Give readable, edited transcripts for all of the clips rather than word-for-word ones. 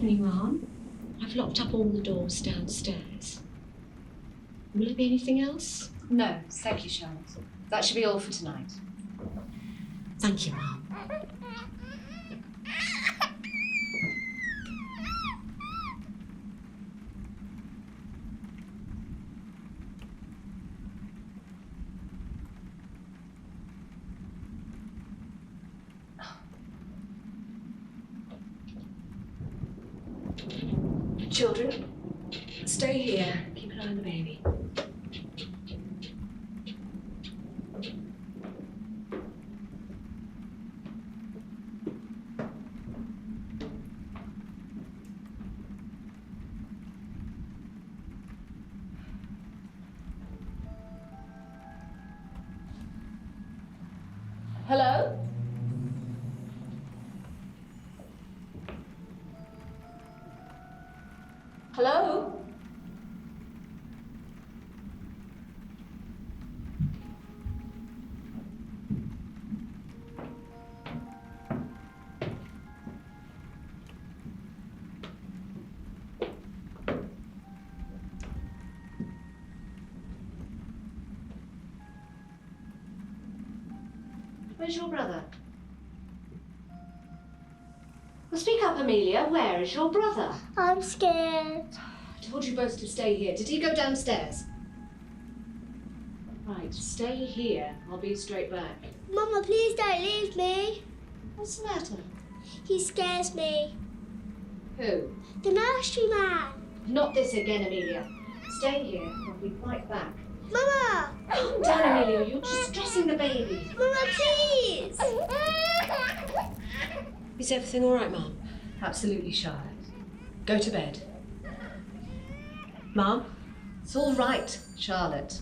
evening, Mum. I've locked up all the doors downstairs. Will there be anything else? No, thank you, Charlotte. That should be all for tonight. Thank you, Mum. Children, stay here. Keep an eye on the baby. Hello? Hello? Where's your brother? Well, speak up, Amelia. Where is your brother? I'm scared. I told you both to stay here. Did he go downstairs? Right, stay here. I'll be straight back. Mama, please don't leave me. What's the matter? He scares me. Who? The nursery man. Not this again, Amelia. Stay here. I'll be right back. Mama! Calm down, Amelia. You're just stressing the baby. Mama, please! Is everything all right, Mum? Absolutely, Charlotte. Go to bed. Mum? It's all right, Charlotte.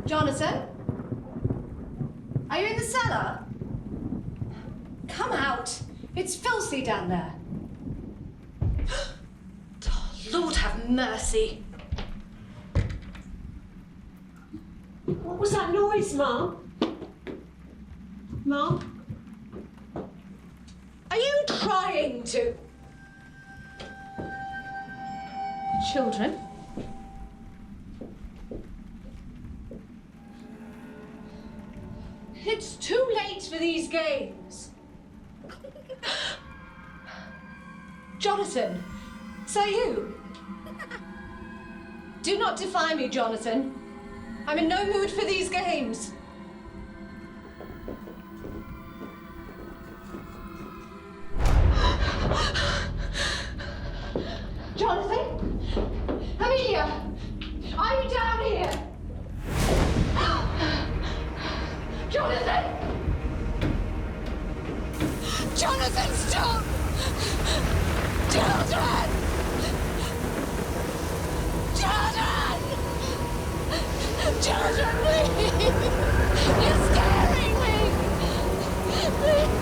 Jonathan? Are you in the cellar? Come out. It's filthy down there. Oh, Lord have mercy. What was that noise, Mum? Mum? Are you trying to? Children? It's too late for these games. Jonathan, is that you? Do not defy me, Jonathan. I'm in no mood for these games. Jonathan? Amelia? Are you down here? Jonathan! Jonathan, stop! Children! Children! Children, please! You're scaring me! Please!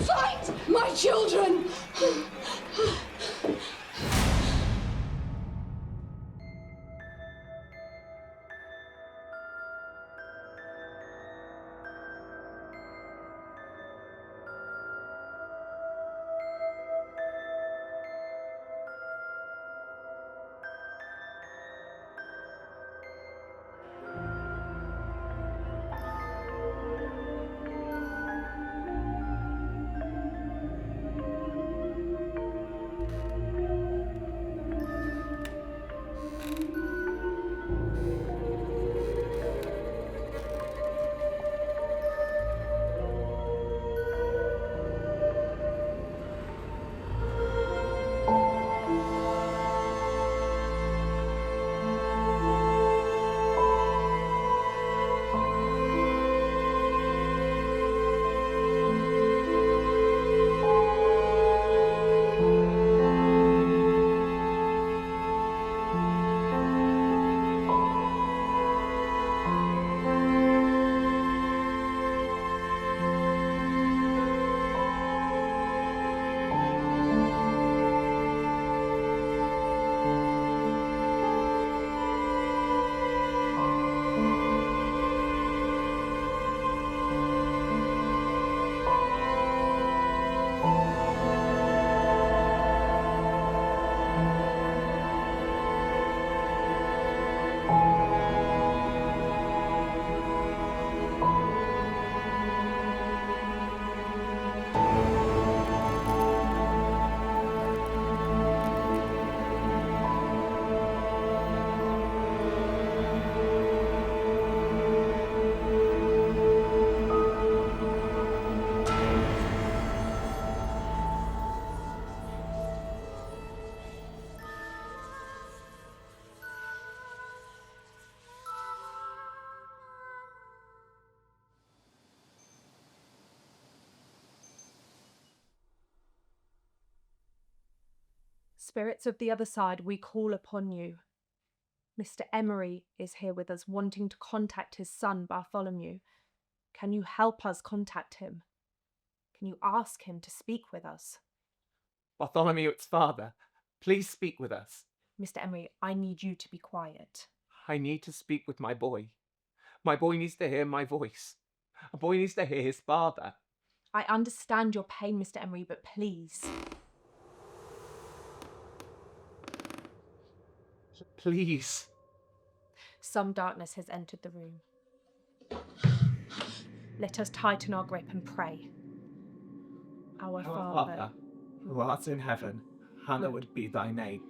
Find my children! Spirits of the other side, we call upon you. Mr. Emery is here with us, wanting to contact his son, Bartholomew. Can you help us contact him? Can you ask him to speak with us? Bartholomew, its father, please speak with us. Mr. Emery, I need you to be quiet. I need to speak with my boy. My boy needs to hear my voice. A boy needs to hear his father. I understand your pain, Mr. Emery, but please. Please. Some darkness has entered the room. Let us tighten our grip and pray. Our Father, who art in heaven, hallowed be thy name.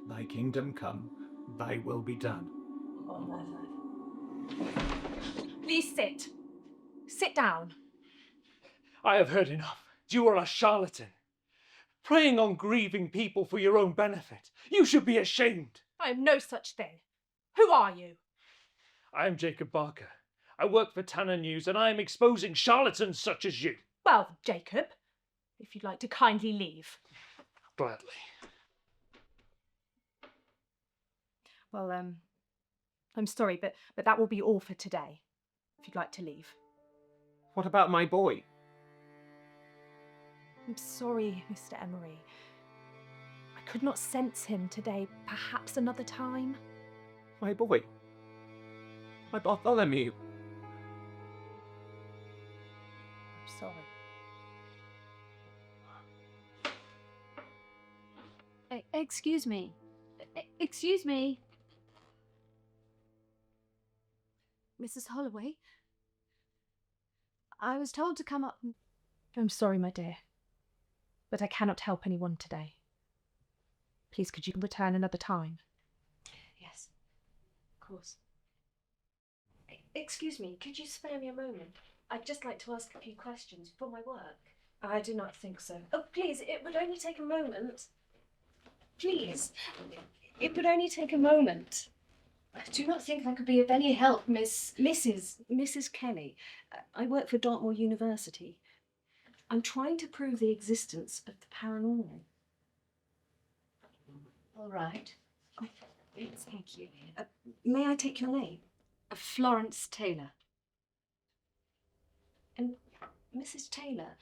Thy kingdom come, thy will be done. Please sit. Sit down. I have heard enough. You are a charlatan. Preying on grieving people for your own benefit. You should be ashamed. I am no such thing. Who are you? I am Jacob Barker. I work for Tanner News and I am exposing charlatans such as you. Well, Jacob, if you'd like to kindly leave. Gladly. Well, I'm sorry, but that will be all for today, if you'd like to leave. What about my boy? I'm sorry, Mr. Emery. I could not sense him today. Perhaps another time? My boy. My Bartholomew. I'm sorry. Excuse me. Excuse me. Mrs. Holloway? I was told to come up and... I'm sorry, my dear, but I cannot help anyone today. Please, could you return another time? Yes, of course. Excuse me, could you spare me a moment? I'd just like to ask a few questions for my work. I do not think so. Oh, please, it would only take a moment. Please, it would only take a moment. I do not think I could be of any help, Mrs. Kelly. I work for Dartmoor University. I'm trying to prove the existence of the paranormal. All right. Oh, yes, thank you. May I take your name? Florence Taylor. And Mrs. Taylor,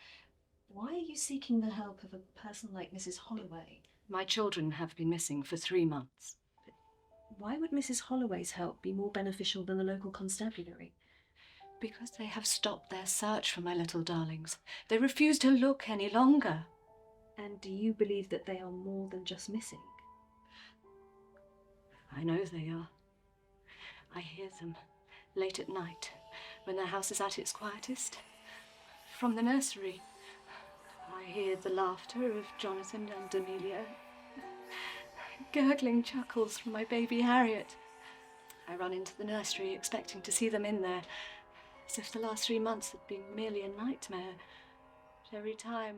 why are you seeking the help of a person like Mrs. Holloway? My children have been missing for 3 months. Why would Mrs. Holloway's help be more beneficial than the local constabulary? Because they have stopped their search for my little darlings. They refuse to look any longer. And do you believe that they are more than just missing? I know they are. I hear them late at night when the house is at its quietest. From the nursery, I hear the laughter of Jonathan and Amelia. Gurgling chuckles from my baby Harriet. I run into the nursery expecting to see them in there, as if the last 3 months had been merely a nightmare. But every time,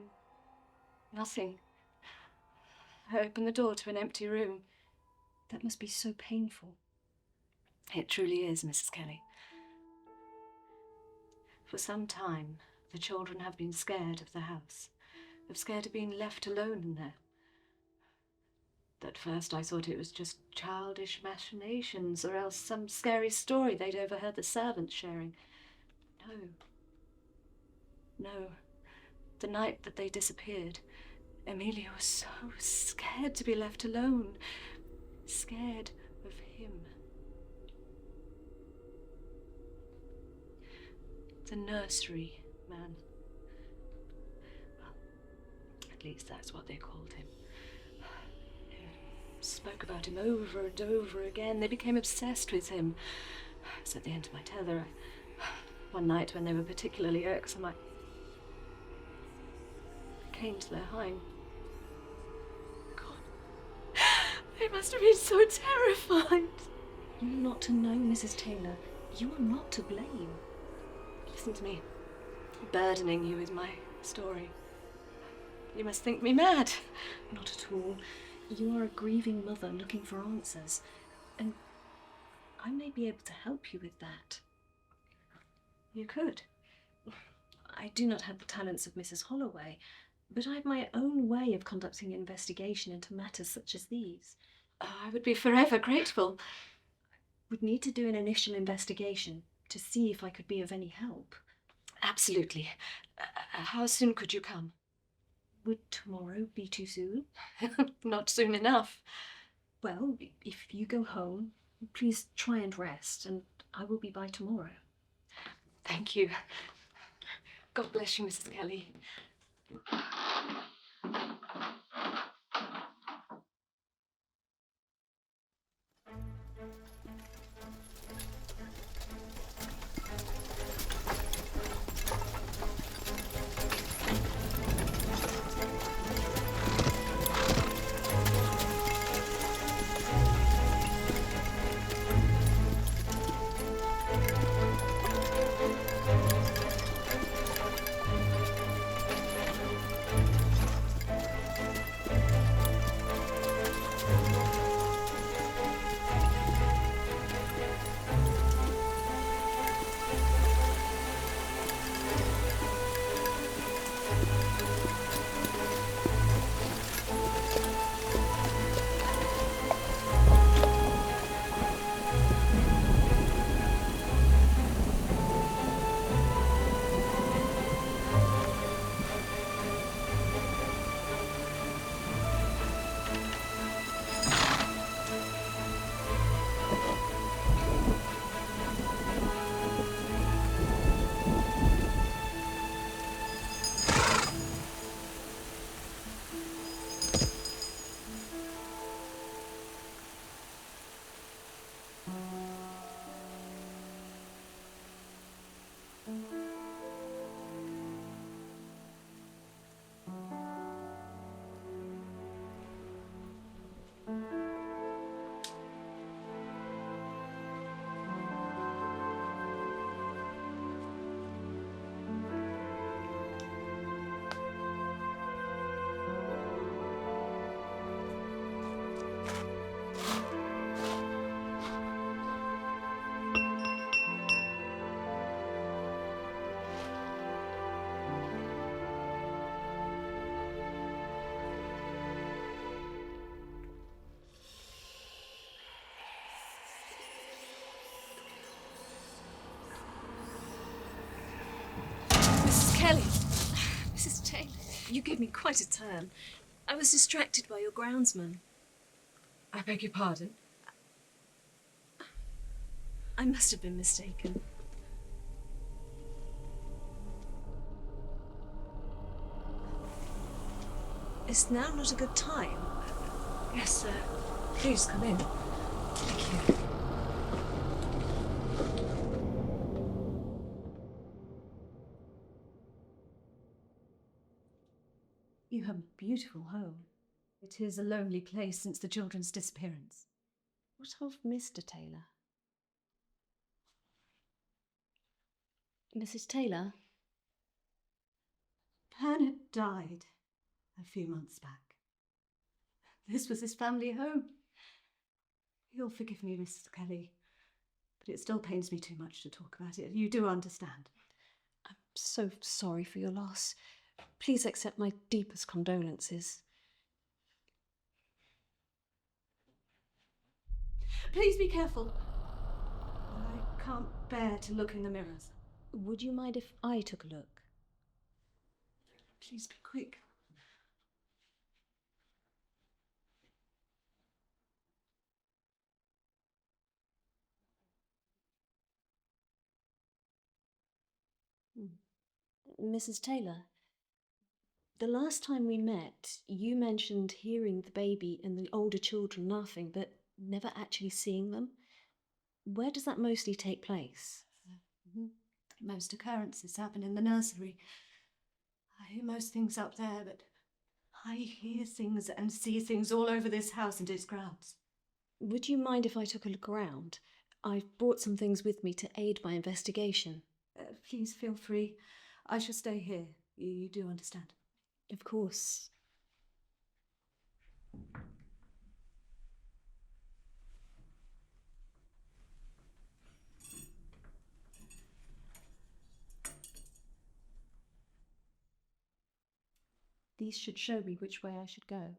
nothing. I open the door to an empty room. That must be so painful. It truly is, Mrs. Kelly. For some time, the children have been scared of the house, scared of being left alone in there. At first I thought it was just childish machinations or else some scary story they'd overheard the servants sharing. No. The night that they disappeared, Amelia was so scared to be left alone, scared of him. The nursery man. Well, at least that's what they called him. Spoke about him over and over again. They became obsessed with him. It was at the end of my tether. One night when they were particularly irksome, I came to their home. God, they must have been so terrified. You're not to know, Mrs. Taylor. You are not to blame. Listen to me, burdening you with my story. You must think me mad. Not at all. You are a grieving mother looking for answers, and I may be able to help you with that. You could. I do not have the talents of Mrs. Holloway. But I have my own way of conducting an investigation into matters such as these. I would be forever grateful. Would need to do an initial investigation to see if I could be of any help. Absolutely. How soon could you come? Would tomorrow be too soon? Not soon enough. Well, if you go home, please try and rest, and I will be by tomorrow. Thank you. God bless you, Mrs. Kelly. Kelly! Mrs. Taylor, you gave me quite a turn. I was distracted by your groundsman. I beg your pardon? I must have been mistaken. Is now not a good time? Yes, sir. Please come in. Thank you. You have a beautiful home. It is a lonely place since the children's disappearance. What of Mr. Taylor? Mrs. Taylor? Bernard died a few months back. This was his family home. You'll forgive me, Mrs. Kelly, but it still pains me too much to talk about it. You do understand. I'm so sorry for your loss. Please accept my deepest condolences. Please be careful. I can't bear to look in the mirrors. Would you mind if I took a look? Please be quick. Mrs. Taylor, the last time we met, you mentioned hearing the baby and the older children laughing, but never actually seeing them. Where does that mostly take place? Most occurrences happen in the nursery. I hear most things up there, but I hear things and see things all over this house and its grounds. Would you mind if I took a look around? I've brought some things with me to aid my investigation. Please feel free. I shall stay here. You do understand? Of course. These should show me which way I should go.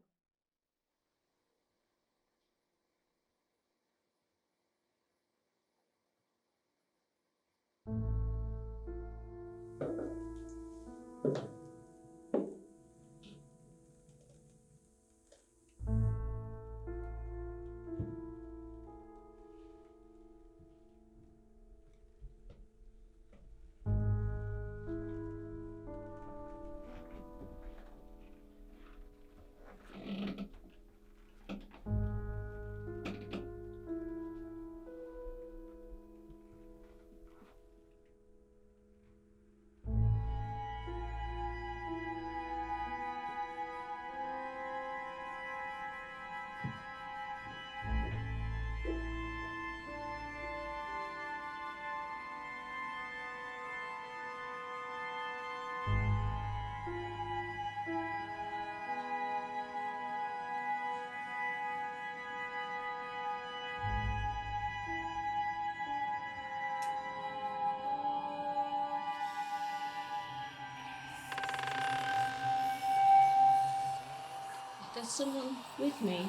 If there's someone with me,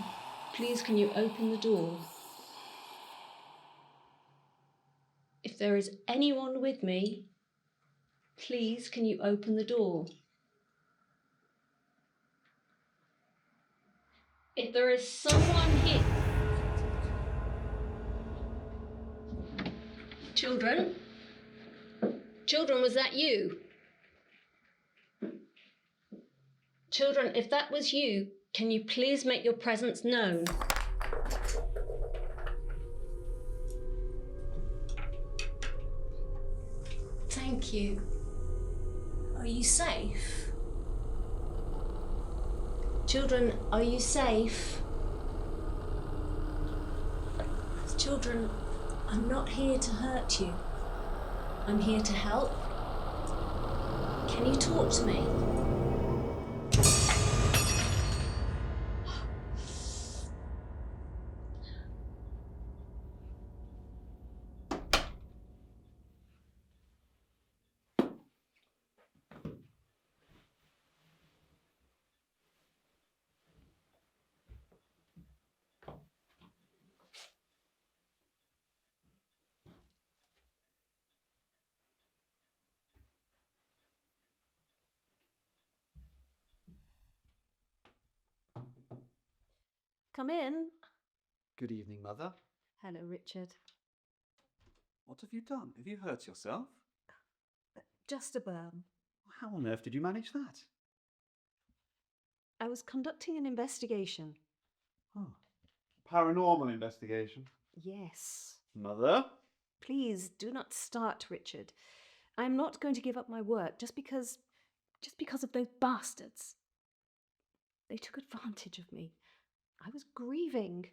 please can you open the door? If there is anyone with me, please can you open the door? If there is someone here... Children? Children, was that you? Children, if that was you, can you please make your presence known? Thank you. Are you safe? Children, are you safe? Children, I'm not here to hurt you. I'm here to help. Can you talk to me? Come in. Good evening, Mother. Hello, Richard. What have you done? Have you hurt yourself? Just a burn. How on earth did you manage that? I was conducting an investigation. Oh, paranormal investigation. Yes. Mother? Please do not start, Richard. I'm not going to give up my work just because of those bastards. They took advantage of me. I was grieving.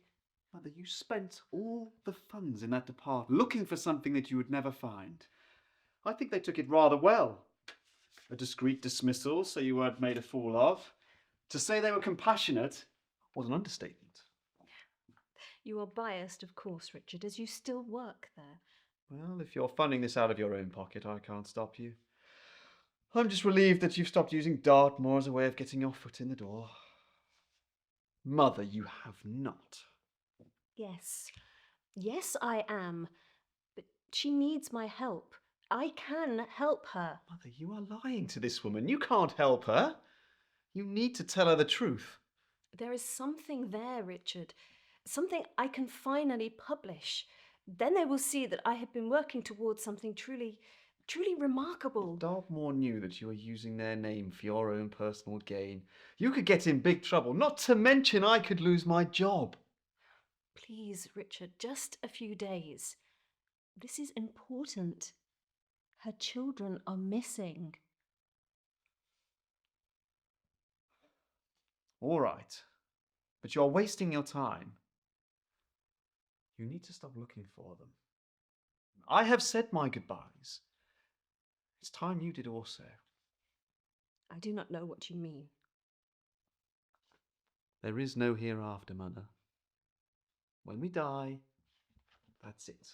Mother, you spent all the funds in that department looking for something that you would never find. I think they took it rather well. A discreet dismissal, so you weren't made a fool of. To say they were compassionate was an understatement. You are biased, of course, Richard, as you still work there. Well, if you're funding this out of your own pocket, I can't stop you. I'm just relieved that you've stopped using Dartmoor as a way of getting your foot in the door. Mother, you have not. Yes. Yes, I am. But she needs my help. I can help her. Mother, you are lying to this woman. You can't help her. You need to tell her the truth. There is something there, Richard. Something I can finally publish. Then they will see that I have been working towards something truly remarkable. If Dartmoor knew that you were using their name for your own personal gain, you could get in big trouble, not to mention I could lose my job. Please, Richard, just a few days. This is important. Her children are missing. All right, but you're wasting your time. You need to stop looking for them. I have said my goodbyes. It's time you did also. I do not know what you mean. There is no hereafter, Mother. When we die, that's it.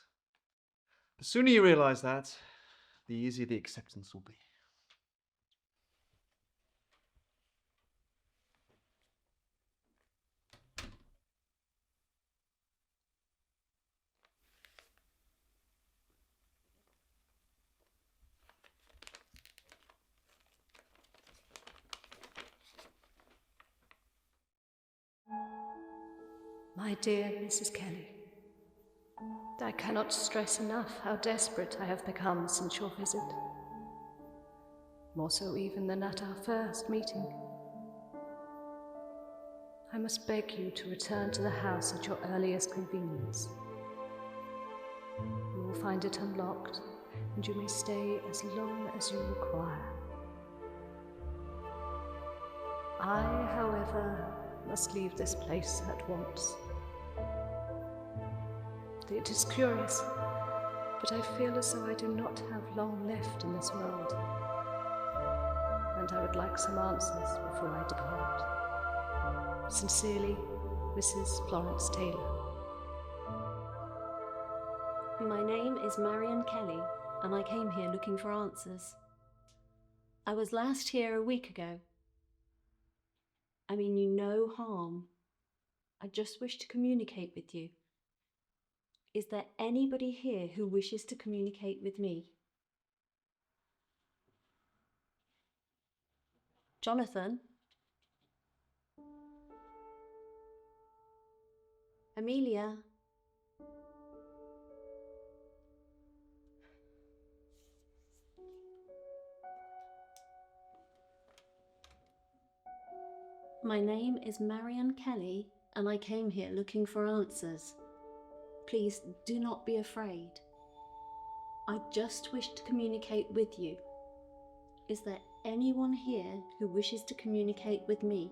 The sooner you realise that, the easier the acceptance will be. My dear Mrs. Kelly, I cannot stress enough how desperate I have become since your visit. More so even than at our first meeting. I must beg you to return to the house at your earliest convenience. You will find it unlocked, and you may stay as long as you require. I, however, must leave this place at once. It is curious, but I feel as though I do not have long left in this world, and I would like some answers before I depart. Sincerely, Mrs. Florence Taylor. My name is Marian Kelly, and I came here looking for answers. I was last here a week ago. I mean you no harm. I just wish to communicate with you. Is there anybody here who wishes to communicate with me? Jonathan? Amelia? My name is Marian Kelly, and I came here looking for answers. Please do not be afraid. I just wish to communicate with you. Is there anyone here who wishes to communicate with me?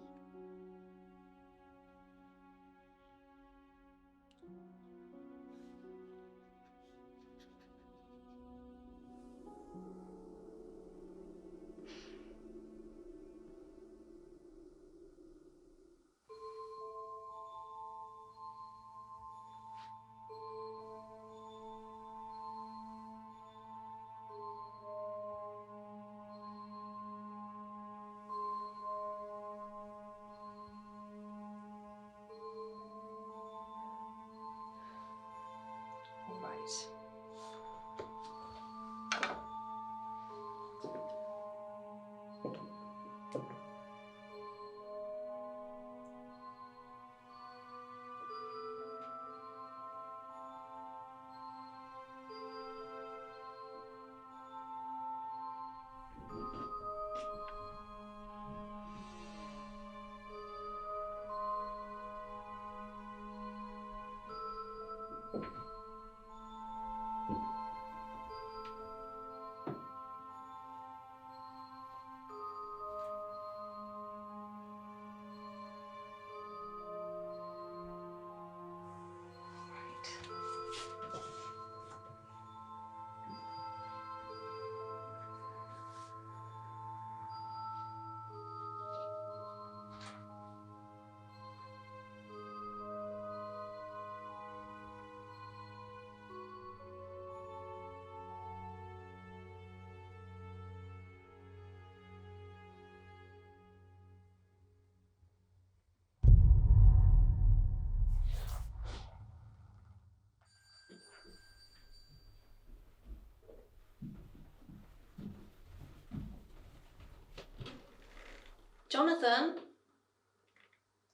Jonathan?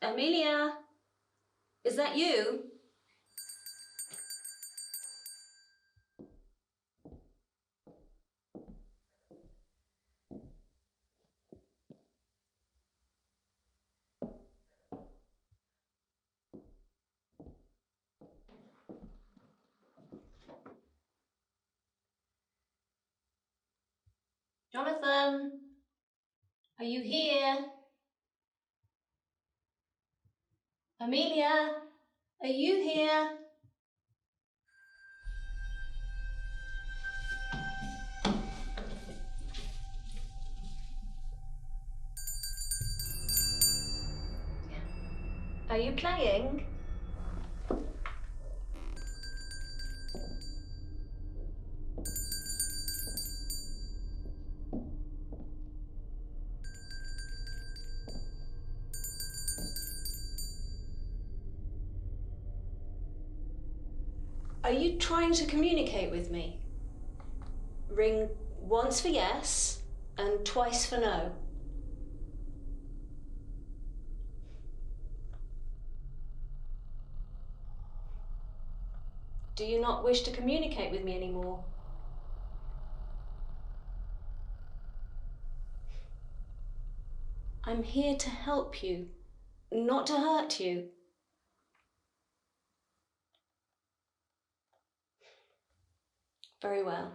Amelia? Is that you? Jonathan? Are you here? Amelia? Are you here? Are you playing? Are you trying to communicate with me? Ring once for yes and twice for no. Do you not wish to communicate with me anymore? I'm here to help you, not to hurt you. Very well.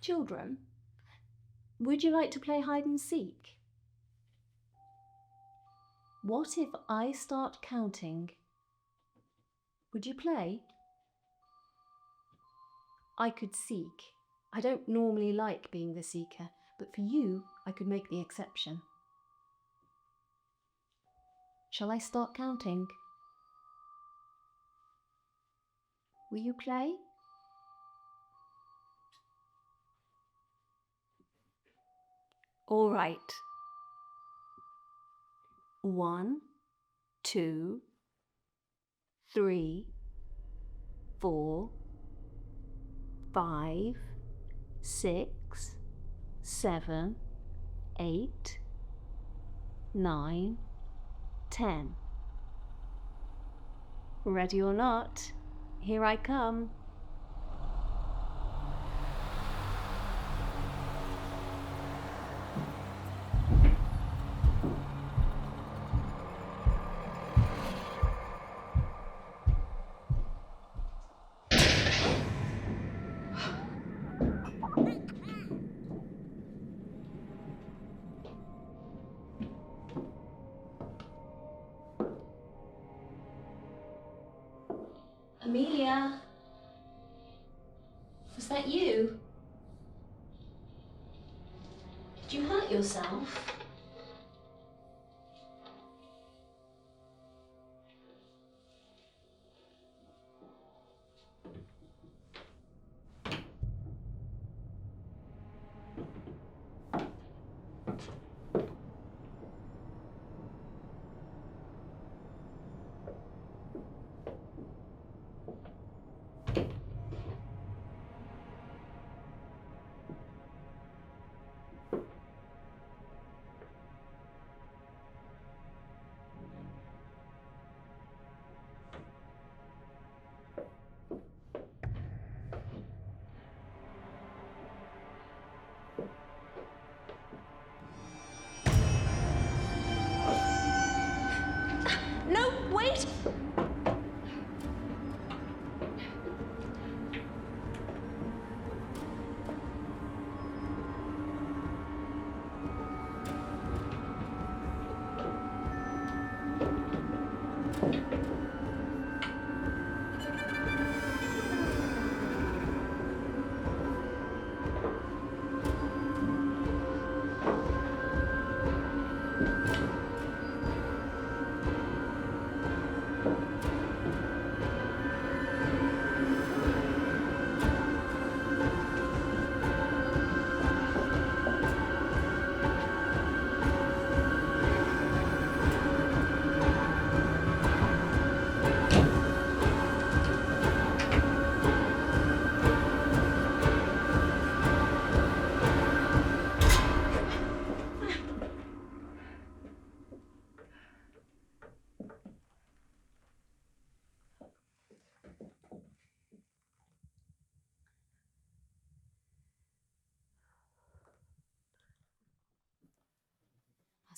Children, would you like to play hide and seek? What if I start counting? Would you play? I could seek. I don't normally like being the seeker, but for you, I could make the exception. Shall I start counting? Will you play? All right. 1, 2, 3, 4, 5, 6, 7, 8, 9, 10. Ready or not, here I come. Amelia? Was that you? Did you hurt yourself? No, wait!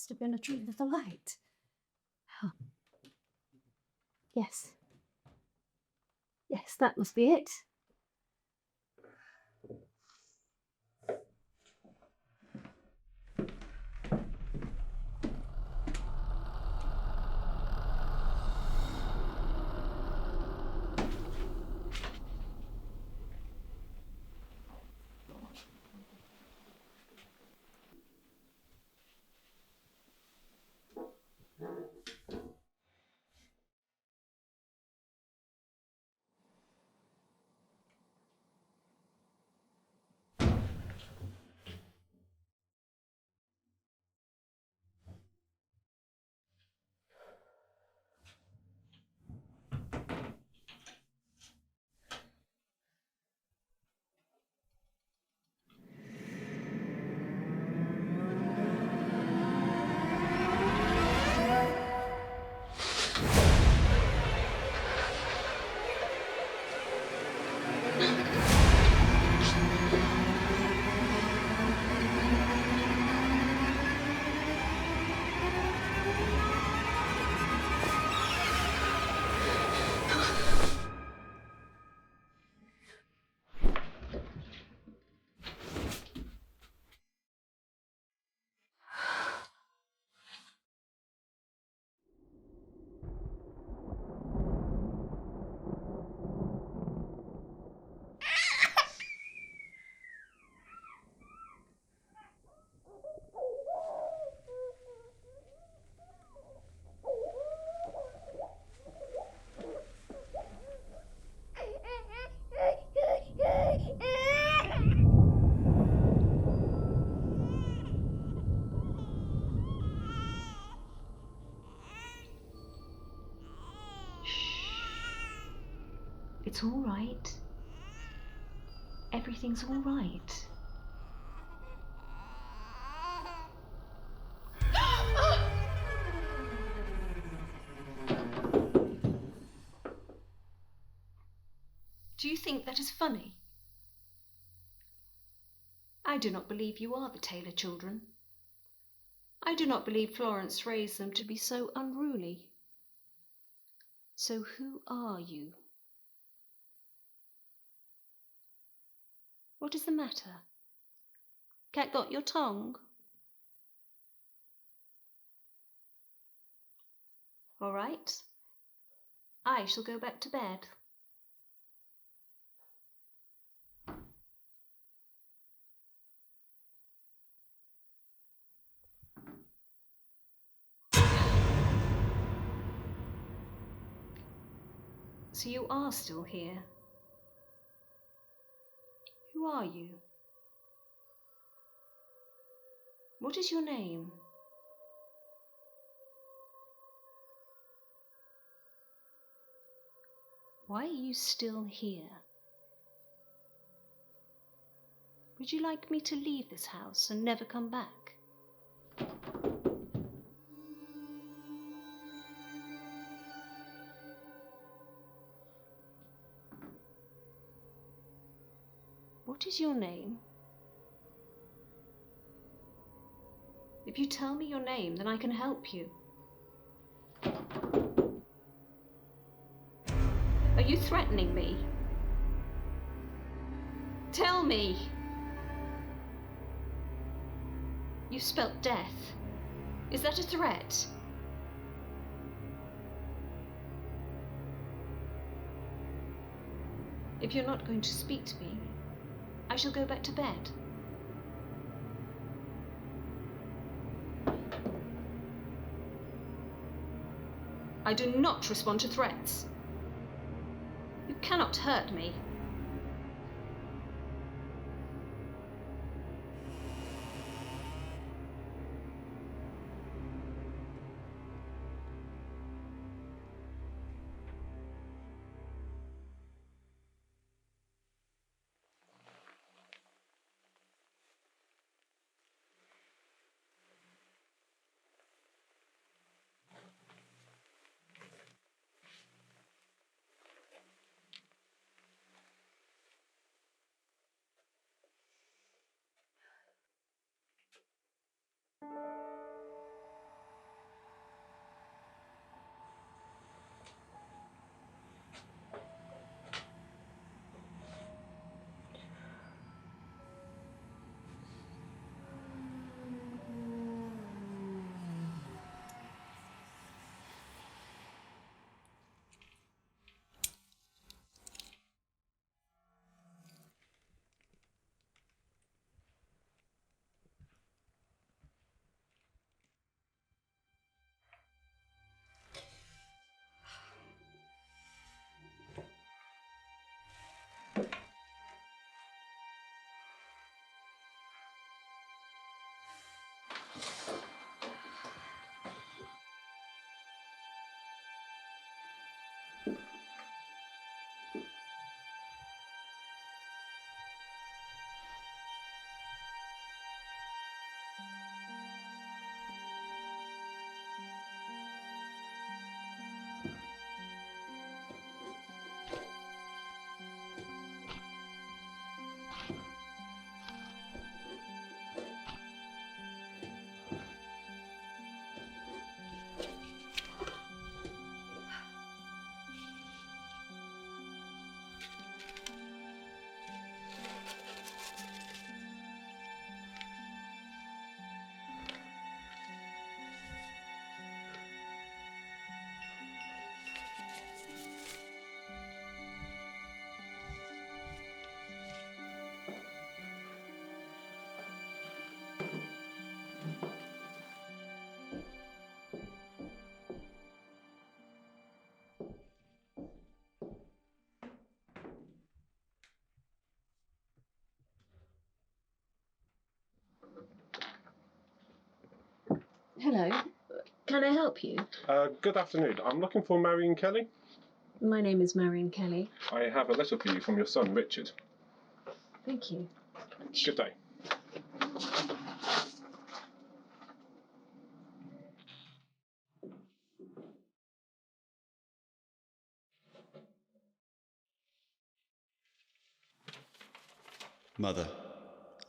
must have been a dream of the light. Oh. Yes. Yes, that must be it. It's all right. Everything's all right. Do you think that is funny? I do not believe you are the Taylor children. I do not believe Florence raised them to be so unruly. So who are you? What is the matter? Cat got your tongue? All right. I shall go back to bed. So you are still here. Who are you? What is your name? Why are you still here? Would you like me to leave this house and never come back? What is your name? If you tell me your name, then I can help you. Are you threatening me? Tell me! You spelt death. Is that a threat? If you're not going to speak to me, I shall go back to bed. I do not respond to threats. You cannot hurt me. Hello. Can I help you? Good afternoon. I'm looking for Marian Kelly. My name is Marian Kelly. I have a letter for you from your son, Richard. Thank you. Good day. Mother,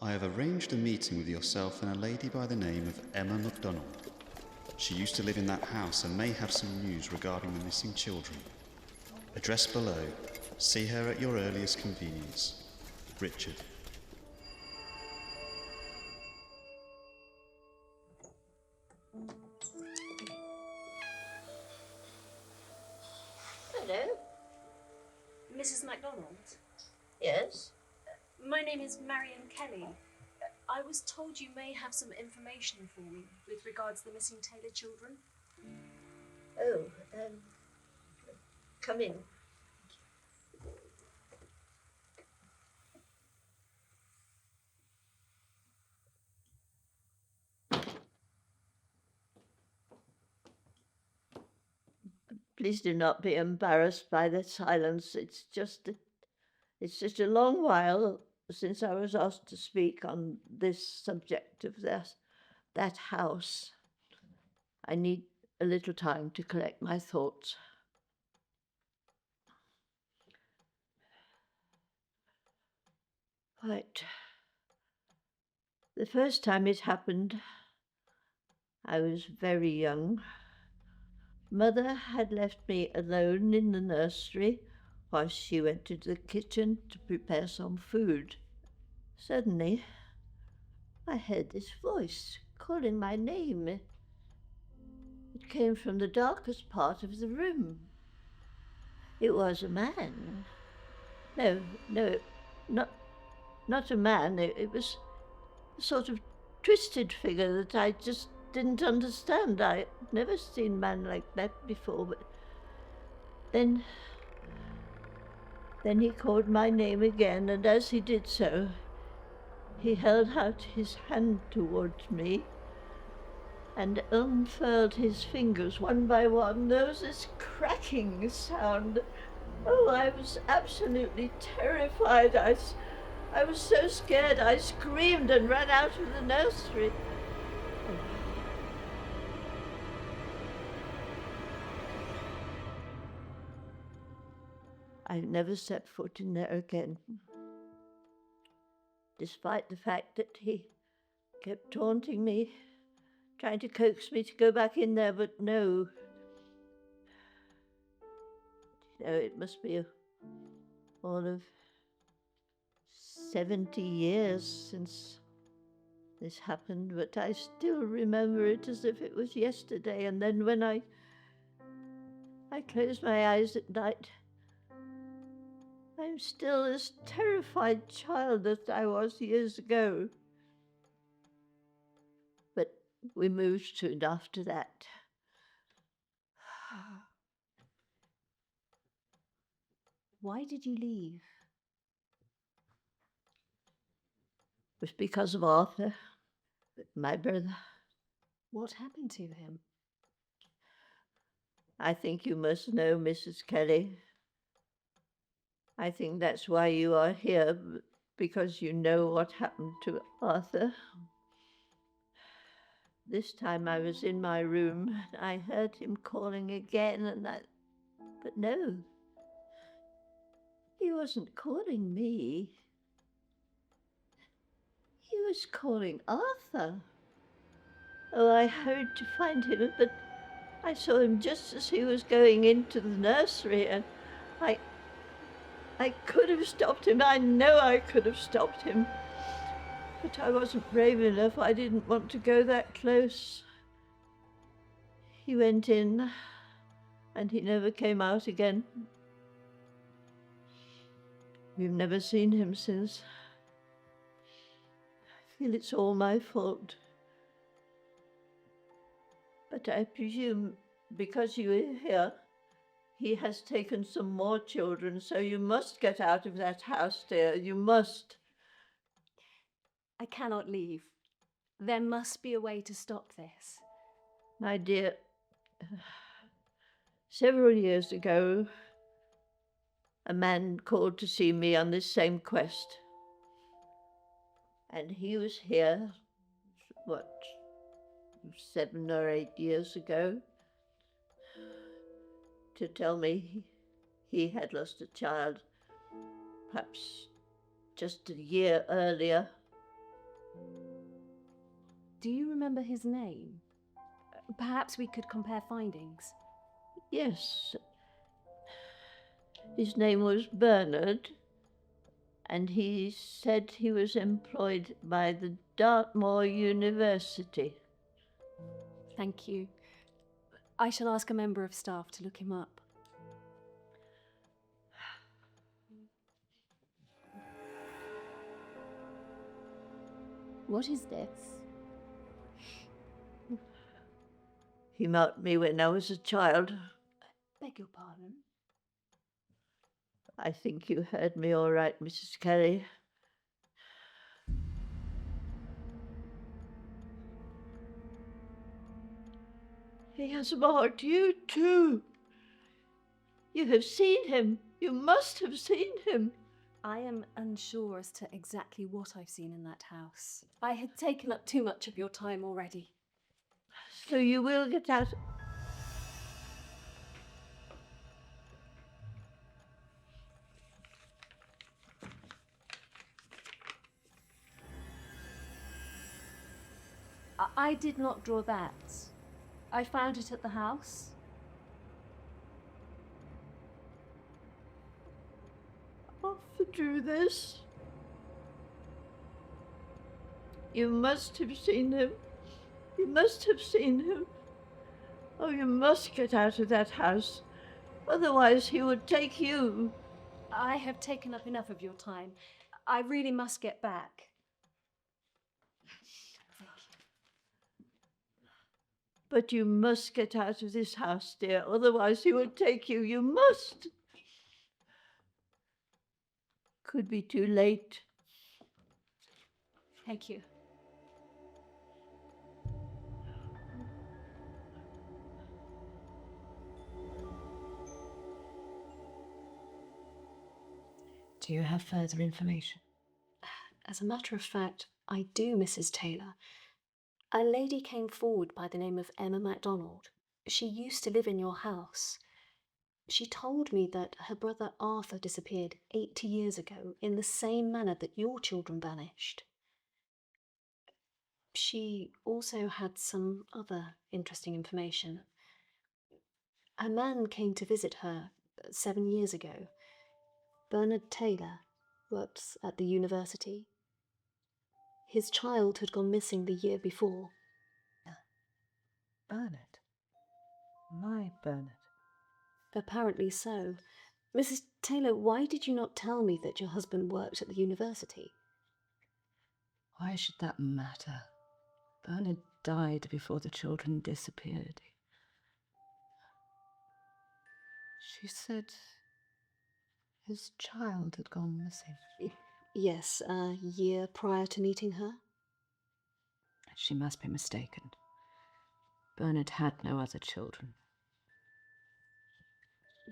I have arranged a meeting with yourself and a lady by the name of Emma MacDonald. She used to live in that house and may have some news regarding the missing children. Address below. See her at your earliest convenience. Richard. Hello. Mrs. MacDonald? Yes. My name is Marian Kelly. I was told you may have some information for me with regards to the missing Taylor children. Oh, come in. Please do not be embarrassed by the silence. It's just a long while since I was asked to speak on this subject of that house. I need a little time to collect my thoughts. Right. The first time it happened, I was very young. Mother had left me alone in the nursery while she went to the kitchen to prepare some food. Suddenly, I heard this voice calling my name. It came from the darkest part of the room. It was a man. No, not a man. It was a sort of twisted figure that I just didn't understand. I'd never seen a man like that before, but then he called my name again, and as he did so, he held out his hand towards me and unfurled his fingers one by one. There was this cracking sound. Oh, I was absolutely terrified. I was so scared I screamed and ran out of the nursery. I never set foot in there again, despite the fact that he kept taunting me, trying to coax me to go back in there, but no. You know, it must be all of 70 years since this happened, but I still remember it as if it was yesterday. And then when I close my eyes at night, I'm still this terrified child that I was years ago. But we moved soon after that. Why did you leave? It was because of Arthur, my brother. What happened to him? I think you must know, Mrs. Kelly. I think that's why you are here, because you know what happened to Arthur. This time I was in my room, and I heard him calling again, but no, he wasn't calling me. He was calling Arthur. Oh, I hurried to find him, but I saw him just as he was going into the nursery, and I could have stopped him. I know I could have stopped him. But I wasn't brave enough. I didn't want to go that close. He went in, and he never came out again. We've never seen him since. I feel it's all my fault. But I presume because you are here, he has taken some more children, so you must get out of that house, dear. You must. I cannot leave. There must be a way to stop this. My dear, several years ago, a man called to see me on this same quest. And he was here, 7 or 8 years ago, to tell me he had lost a child, perhaps just a year earlier. Do you remember his name? Perhaps we could compare findings. Yes. His name was Bernard, and he said he was employed by the Dartmoor University. Thank you. I shall ask a member of staff to look him up. What is this? He marked me when I was a child. Beg your pardon? I think you heard me all right, Mrs. Kelly. He has marked you too. You have seen him. You must have seen him. I am unsure as to exactly what I've seen in that house. I had taken up too much of your time already. So you will get out. I did not draw that. I found it at the house. To do this. You must have seen him. You must have seen him. Oh, you must get out of that house. Otherwise he would take you. I have taken up enough of your time. I really must get back. But you must get out of this house, dear. Otherwise he would take you. You must. Could be too late. Thank you. Do you have further information? As a matter of fact, I do, Mrs. Taylor. A lady came forward by the name of Emma MacDonald. She used to live in your house. She told me that her brother Arthur disappeared 80 years ago in the same manner that your children vanished. She also had some other interesting information. A man came to visit her 7 years ago. Bernard Taylor works at the university. His child had gone missing the year before. Bernard? My Bernard? Apparently so. Mrs. Taylor, why did you not tell me that your husband worked at the university? Why should that matter? Bernard died before the children disappeared. She said his child had gone missing. Yes, a year prior to meeting her. She must be mistaken. Bernard had no other children.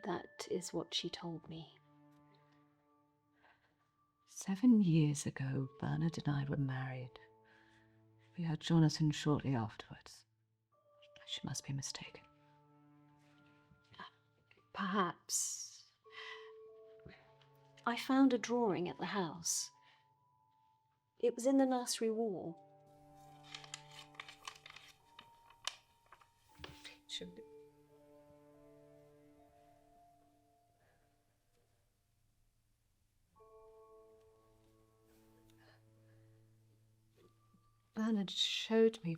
That is what she told me. 7 years ago, Bernard and I were married. We had Jonathan shortly afterwards. She must be mistaken. Perhaps. I found a drawing at the house. It was in the nursery wall. Bernard showed me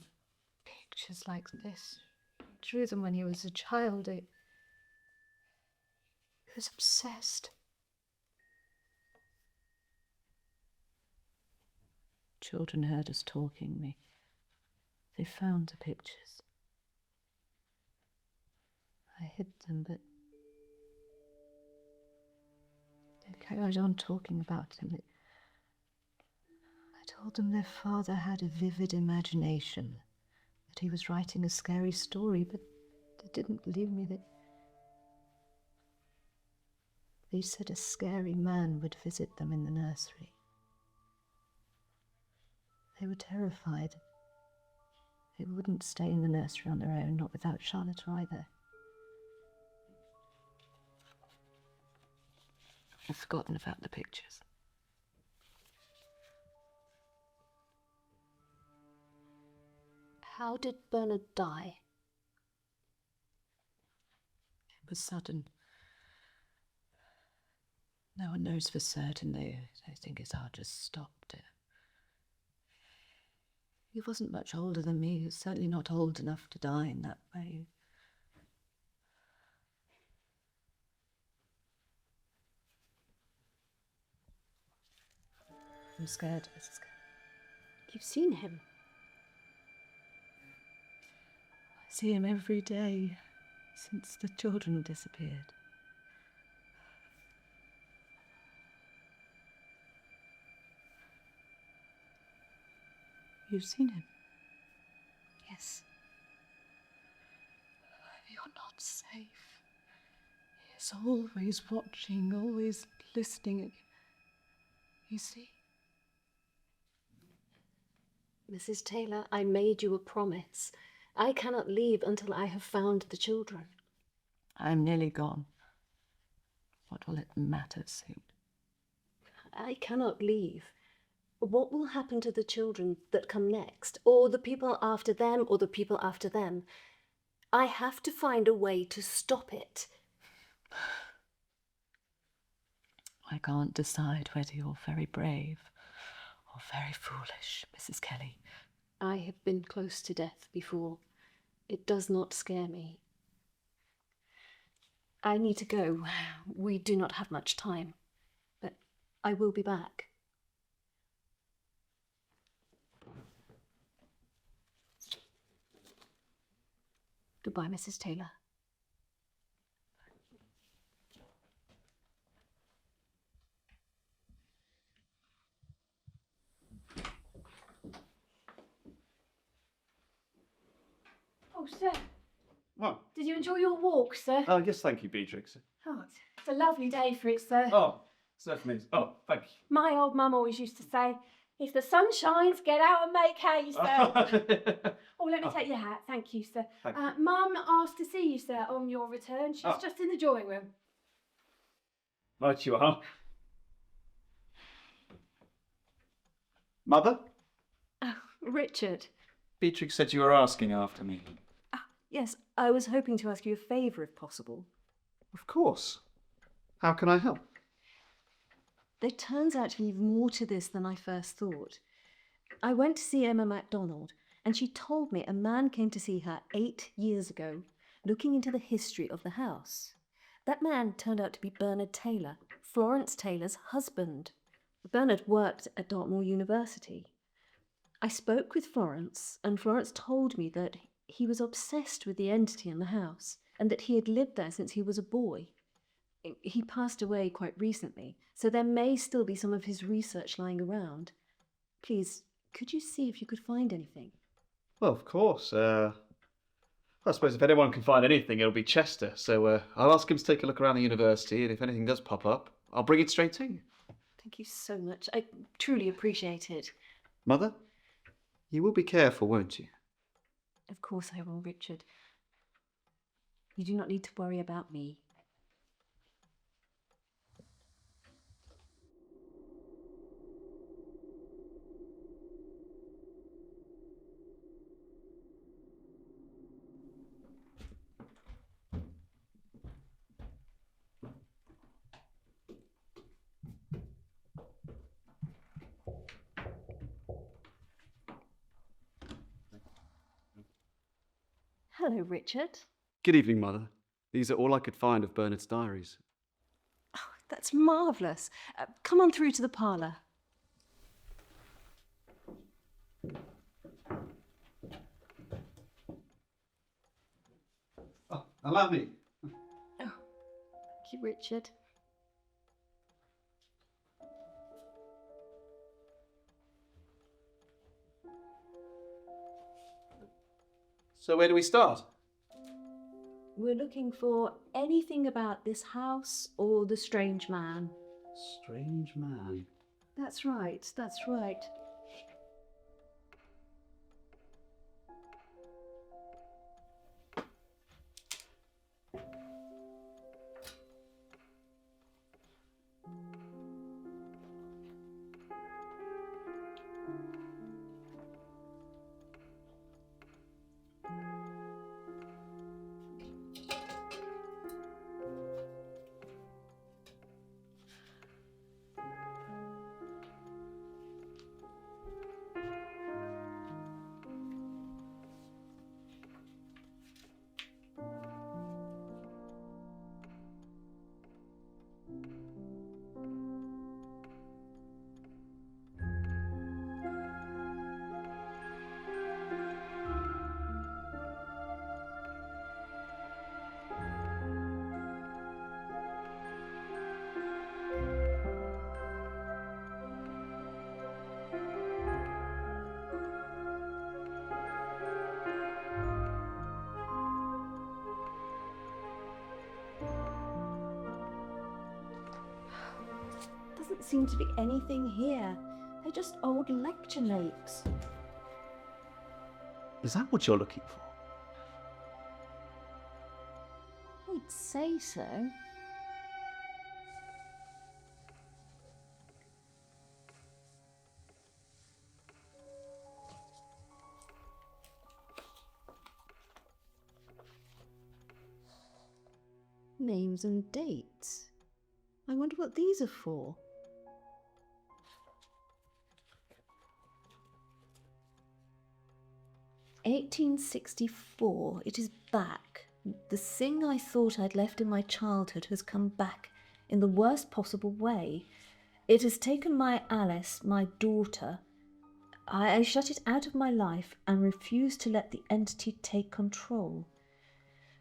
pictures like this. He drew them when he was a child. He was obsessed. Children heard us talking. They found the pictures. I hid them, but they carried on talking about him. I told them their father had a vivid imagination, that he was writing a scary story, but they didn't believe me. They said a scary man would visit them in the nursery. They were terrified. They wouldn't stay in the nursery on their own, not without Charlotte either. I've forgotten about the pictures. How did Bernard die? It was sudden. No one knows for certain. They think his heart just stopped. He wasn't much older than me. He was certainly not old enough to die in that way. I'm scared, Mrs. Kelly. You've seen him? I see him every day since the children disappeared. You've seen him? Yes. You're not safe. He's always watching, always listening. You see? Mrs. Taylor, I made you a promise. I cannot leave until I have found the children. I'm nearly gone. What will it matter soon? I cannot leave. What will happen to the children that come next, or the people after them, or the people after them? I have to find a way to stop it. I can't decide whether you're very brave or very foolish, Mrs. Kelly. I have been close to death before. It does not scare me. I need to go. We do not have much time, but I will be back. Goodbye, Mrs. Taylor. Oh, sir, What? did you enjoy your walk, sir? Oh, yes, thank you, Beatrix. Oh, it's a lovely day for it, sir. Oh, certainly. Oh, thank My old mum always used to say, if the sun shines, get out and make hay, sir. Oh, let me take your hat. Thank you, sir. Thank you. Mum asked to see you, sir, on your return. She's just in the drawing room. Right you are. Mother? Oh, Richard. Beatrix said you were asking after me. Yes, I was hoping to ask you a favour if possible. Of course. How can I help? There turns out to be more to this than I first thought. I went to see Emma MacDonald, and she told me a man came to see her 8 years ago, looking into the history of the house. That man turned out to be Bernard Taylor, Florence Taylor's husband. Bernard worked at Dartmoor University. I spoke with Florence, and Florence told me that he was obsessed with the entity in the house, and that he had lived there since he was a boy. He passed away quite recently, so there may still be some of his research lying around. Please, could you see if you could find anything? Well, of course. I suppose if anyone can find anything, it'll be Chester. So I'll ask him to take a look around the university, and if anything does pop up, I'll bring it straight to you. Thank you so much. I truly appreciate it. Mother, you will be careful, won't you? Of course I will, Richard. You do not need to worry about me. Hello, Richard. Good evening, Mother. These are all I could find of Bernard's diaries. Oh, that's marvellous. Come on through to the parlour. Oh, allow me. Oh, thank you, Richard. So where do we start? We're looking for anything about this house or the strange man. Strange man. That's right, that's right. Doesn't seem to be anything here. They're just old lecture notes. Is that what you're looking for? I'd say so. Names and dates. I wonder what these are for. "1864. It is back. The thing I thought I'd left in my childhood has come back in the worst possible way. It has taken my Alice, my daughter. I shut it out of my life and refused to let the entity take control.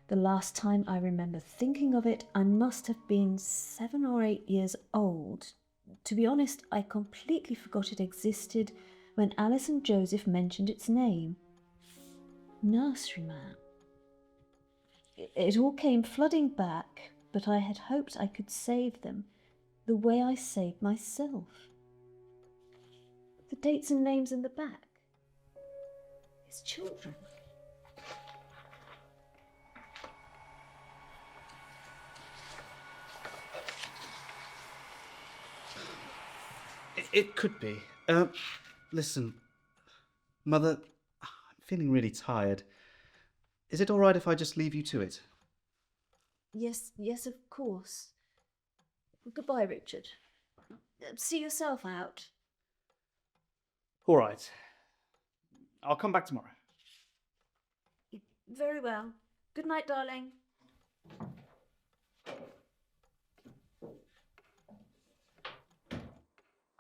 The last time I remember thinking of it, I must have been 7 or 8 years old. To be honest, I completely forgot it existed when Alice and Joseph mentioned its name. Nursery Man. It all came flooding back, but I had hoped I could save them the way I saved myself. The dates and names in the back. His children. It could be. Listen, Mother, I'm feeling really tired. Is it all right if I just leave you to it? Yes, of course. Goodbye, Richard. See yourself out. All right. I'll come back tomorrow. Very well. Good night, darling.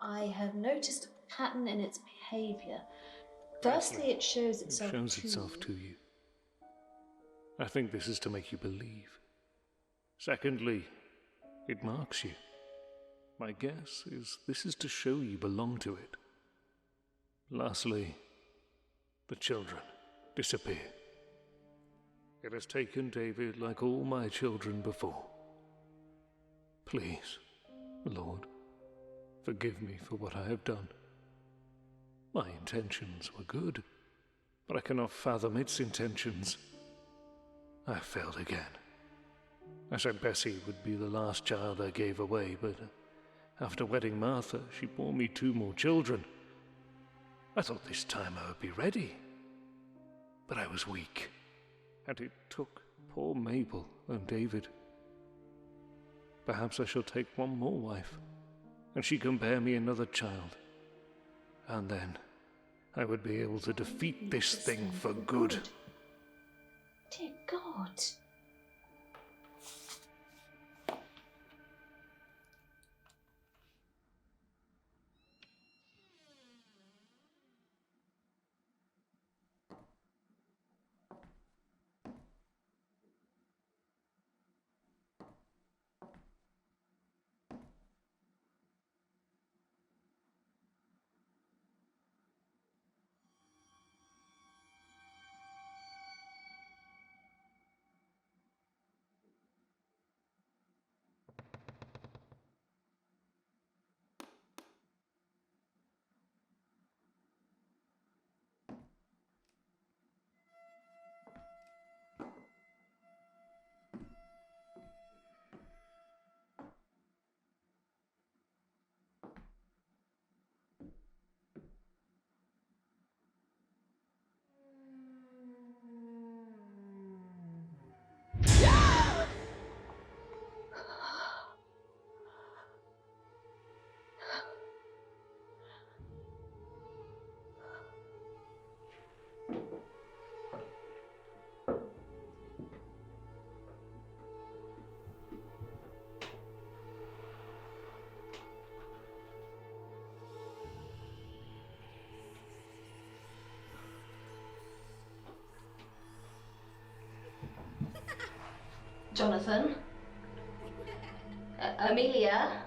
I have noticed a pattern in its behaviour. Firstly, it shows itself to you. I think this is to make you believe. Secondly, it marks you. My guess is this is to show you belong to it. Lastly, the children disappear. It has taken David like all my children before. Please, Lord, forgive me for what I have done. My intentions were good, but I cannot fathom its intentions. I failed again. I said Bessie would be the last child I gave away, but after wedding Martha, she bore me 2 more children. I thought this time I would be ready, but I was weak, and it took poor Mabel and David. Perhaps I shall take 1 more wife, and she can bear me another child, and then I would be able to defeat this thing for good. Dear God. Jonathan? Amelia?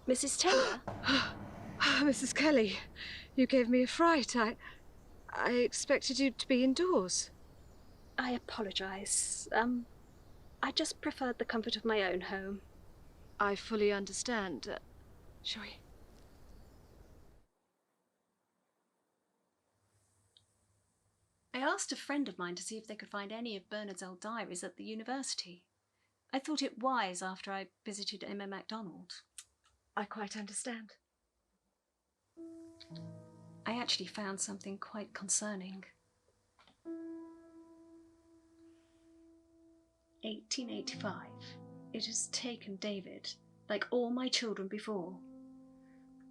Mrs. Taylor? Mrs. Kelly, you gave me a fright. I expected you to be indoors. I apologise. I just preferred the comfort of my own home. I fully understand. Shall we? I asked a friend of mine to see if they could find any of Bernard's old diaries at the university. I thought it wise after I visited Emma MacDonald. I quite understand. I actually found something quite concerning. 1885. It has taken David, like all my children before.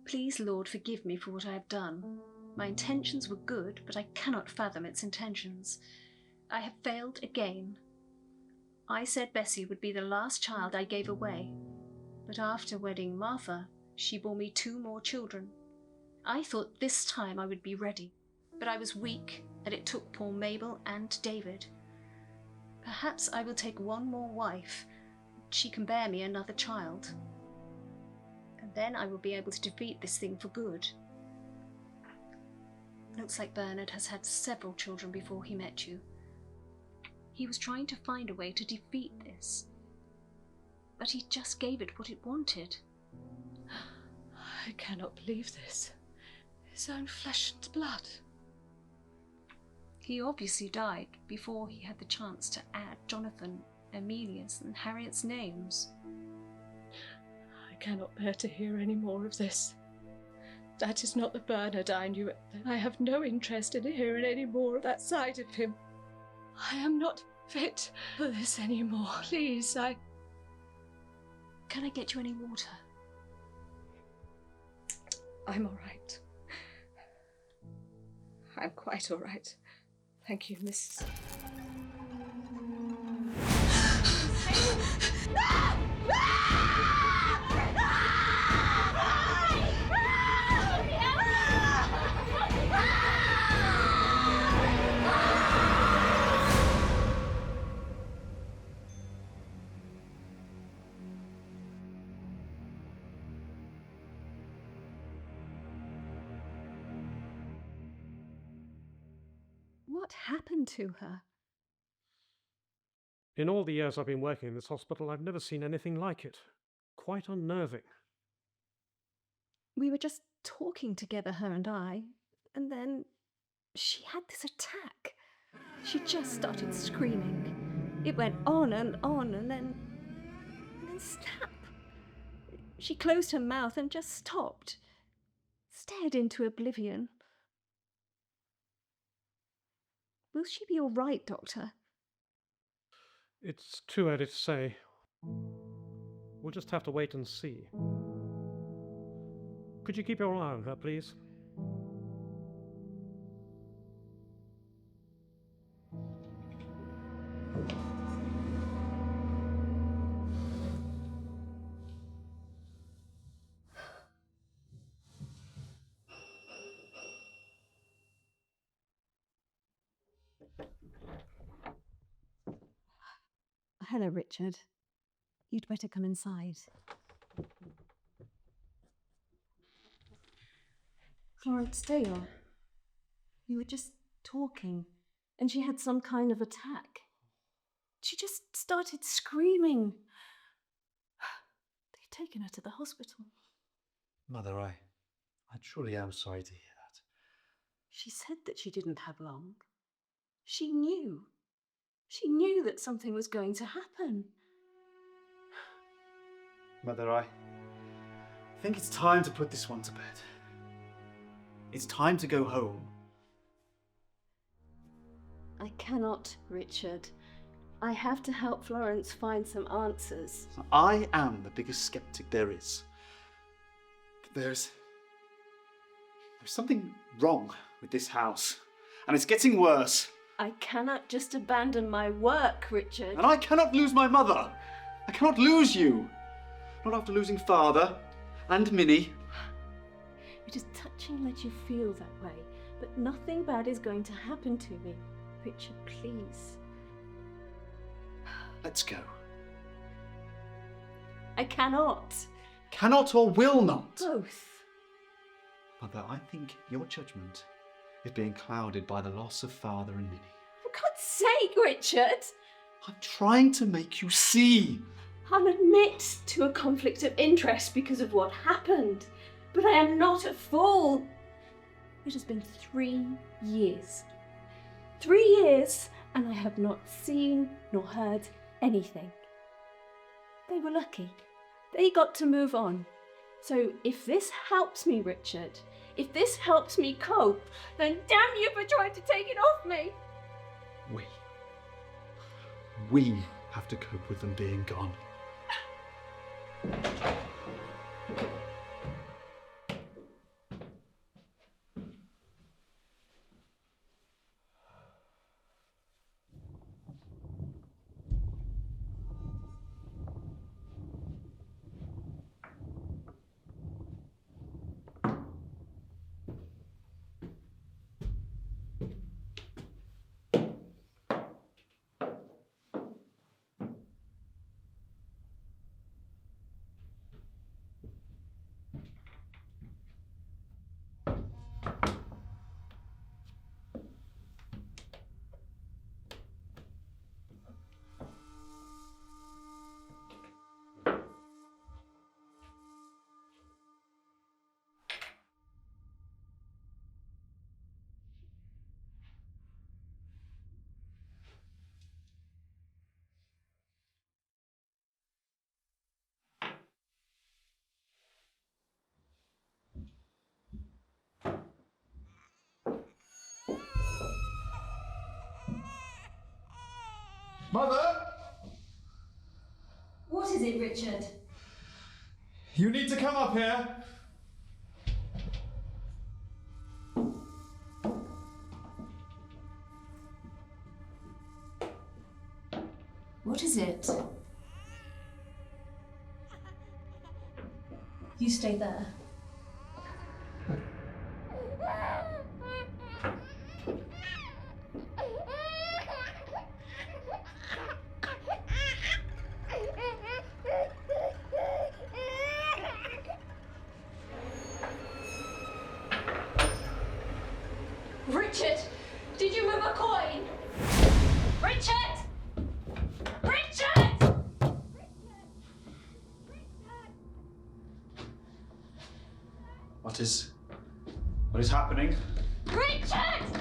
Please, Lord, forgive me for what I have done. My intentions were good, but I cannot fathom its intentions. I have failed again. I said Bessie would be the last child I gave away, but after wedding Martha, she bore me 2 more children. I thought this time I would be ready, but I was weak, and it took poor Mabel and David. Perhaps I will take 1 more wife. She can bear me another child. And then I will be able to defeat this thing for good. Looks like Bernard has had several children before he met you. He was trying to find a way to defeat this, but he just gave it what it wanted. I cannot believe this. His own flesh and blood. He obviously died before he had the chance to add Jonathan, Amelia's and Harriet's names. I cannot bear to hear any more of this. That is not the Bernard I knew. I have no interest in hearing any more of that side of him. I am not fit for this anymore. Please, Can I get you any water? I'm all right. I'm quite all right. Thank you, Miss. What happened to her? In all the years I've been working in this hospital, I've never seen anything like it. Quite unnerving. We were just talking together, her and I, and then she had this attack. She just started screaming. It went on, and then snap. She closed her mouth and just stopped, stared into oblivion. Will she be all right, Doctor? It's too early to say. We'll just have to wait and see. Could you keep your eye on her, please? Hello, Richard. You'd better come inside. Florence, there you are. We were just talking, and she had some kind of attack. She just started screaming. They've taken her to the hospital. Mother, I truly am sorry to hear that. She said that she didn't have long. She knew. She knew that something was going to happen. Mother, I think it's time to put this one to bed. It's time to go home. I cannot, Richard. I have to help Florence find some answers. I am the biggest skeptic there is. There's something wrong with this house, and it's getting worse. I cannot just abandon my work, Richard. And I cannot lose my mother. I cannot lose you. Not after losing Father and Minnie. It is touching that you feel that way, but nothing bad is going to happen to me. Richard, please. Let's go. I cannot. Cannot or will not. Both. Mother, I think your judgment is being clouded by the loss of Father and Minnie. For God's sake, Richard! I'm trying to make you see. I'll admit to a conflict of interest because of what happened, but I am not a fool. It has been 3 years. 3 years, and I have not seen nor heard anything. They were lucky. They got to move on. So if this helps me, Richard, if this helps me cope, then damn you for trying to take it off me. We have to cope with them being gone. Mother! What is it, Richard? You need to come up here. What is it? You stay there. Richard, did you move a coin? Richard! Richard! What is What is happening? Richard!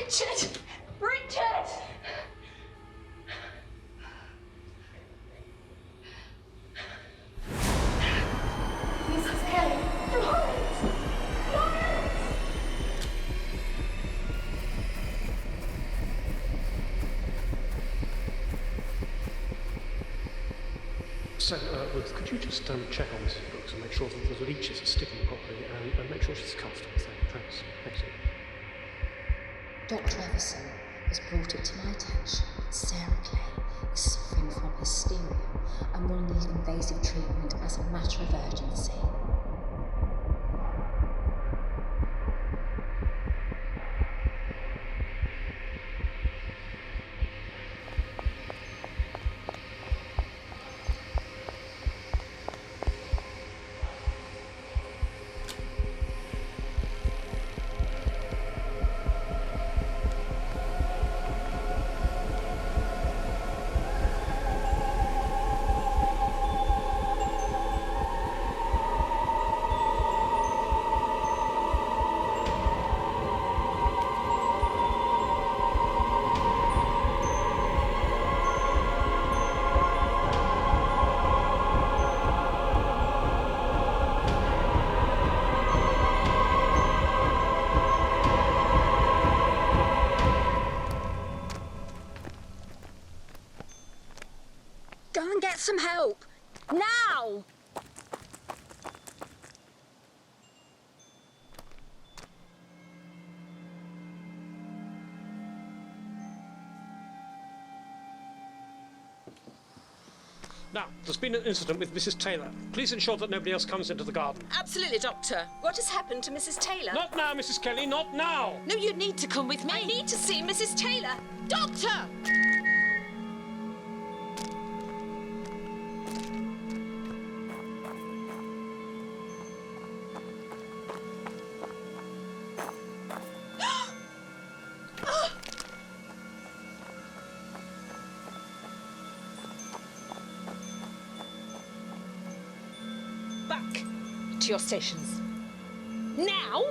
Richard! Richard! Mrs. Kelly! Florence! Florence! So, Ruth, could you just check on Mrs. Brooks and make sure that the leeches are sticking properly and make sure she's comfortable? Thanks. Thanks. Dr. Everson has brought it to my attention that Sarah Clay is suffering from hysteria and will need invasive treatment as a matter of urgency. Go and get some help! Now! Now, there's been an incident with Mrs. Taylor. Please ensure that nobody else comes into the garden. Absolutely, Doctor. What has happened to Mrs. Taylor? Not now, Mrs. Kelly, not now! No, you need to come with me. I need to see Mrs. Taylor. Doctor! Back to your stations. Now?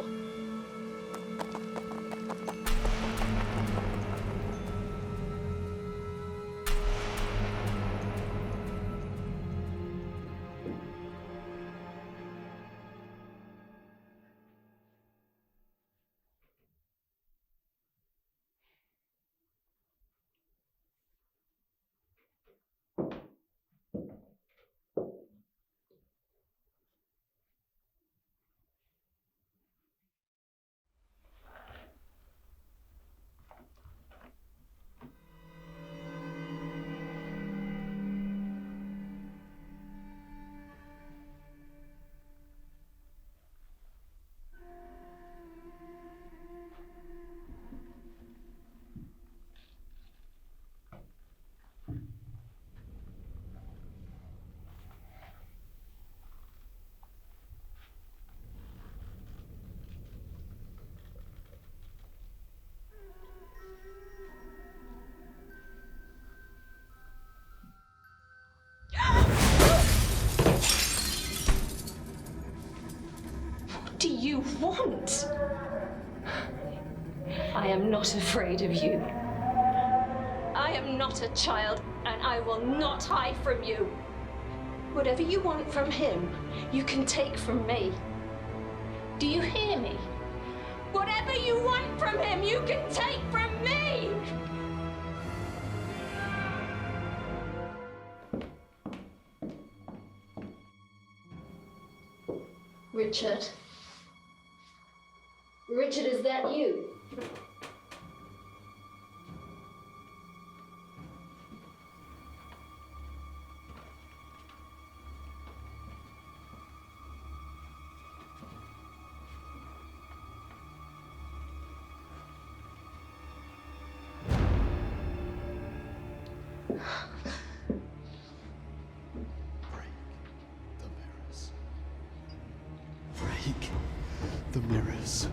want? I am not afraid of you. I am not a child, and I will not hide from you. Whatever you want from him, you can take from me. Do you hear me? Whatever you want from him, you can take from me! Richard? Richard, is that you? Break the mirrors.